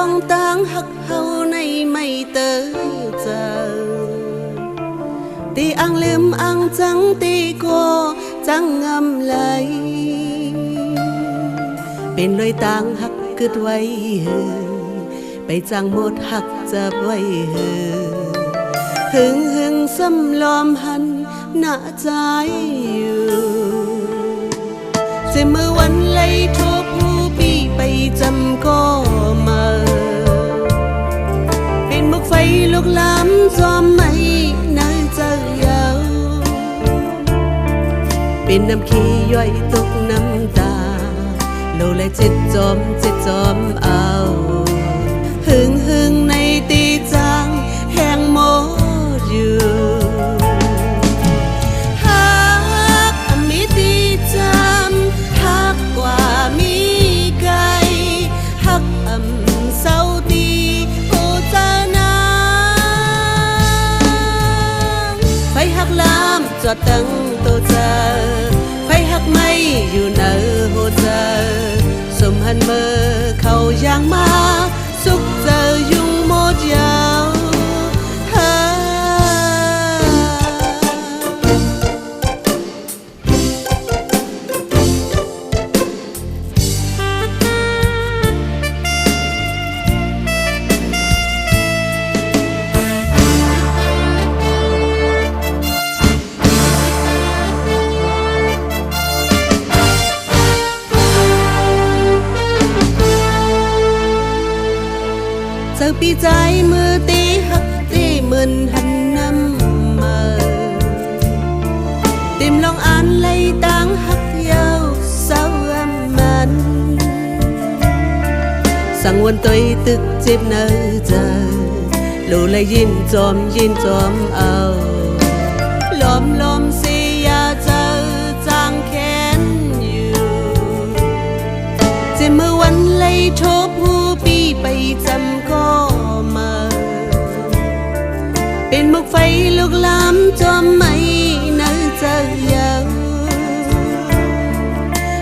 bong tang hắc hầu này mày tớ giờ ti ăn liêm ăn trắng ti cô trắng ngâm lấy bên lối tang hắc cứt quay hừ bay trăng một hắcจะไว้หึงหึงซ้ำลอมหันหน้าใจอยู่จะเมื่อวันไล่ทบผู้ปีไปจำก็มาเป็นมุกไฟลุกล้ำจอมไม่น่าจะยาวเป็นน้ำขี้ย่อยตกน้ำตาโลและเจ็ดจอมเอาหึงหึงในตีจางแห่งโมอยู่ฮักมีตีจำฮักกว่ามีไก่ฮักเศร้าตีโอจานาไฟฮักลามจอดตั้งโตเจอไฟฮักไม่อยู่เนอโหเจอสมหันเมื่อเขาย่างมาสุขเจอยุ่งหมดยาวเจอปีใจมือตีหักตีมึนหันน้ำมาติมลองอ่านไล่ตังหักยาวเศร้ามันสั่งวันตัวตึกเจ็บเนื้อเจอลูเลยยินจอมเอาลมเสียเจอจางแขนอยู่เจ็บเมื่อวันไล่ทบหูปีไปจำก็มาเป็นมุกไฟลุกล้ำจอมไม่น่าจะยาว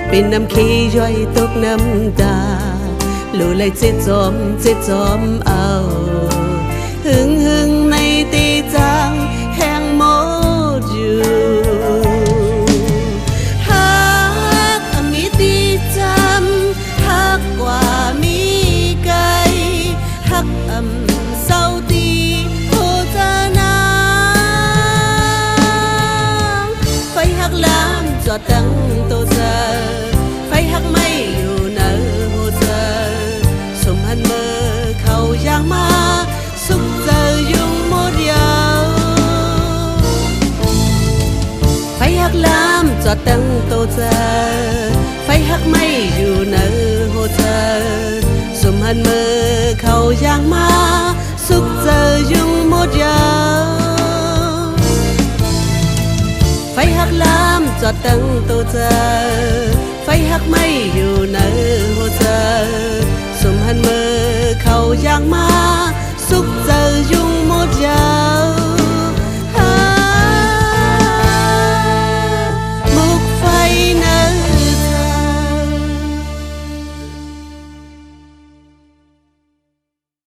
เป็นน้ำขี้ย่อยตกน้ำตาลูเลยเจ็ดจอมเอาหึงในตีจางแห่งโมดอยู่ฮักมีตีจำฮักกว่ามีไก่ฮักเศร้าตีโหจานาไฟฮักลามจอดตั้งโตเจอไฟฮักไม่อยู่เนอโหเจอสมหันเมื่อเขาย่างมาสุขเจอยุ่งหมดยาวไฟฮักลามจอดตั้งโตเจอไฟฮักไม่อยู่เนอโหเจอสมหันเมื่อเขาย่างมาสุขเจอยุ่งหมดยาวไฟฮักลามจอดตั้งโตเจอไฟฮักไม่อยู่เนอโหเจอสมหันเมื่อเขาย่างมาสุขเจอยุ่ง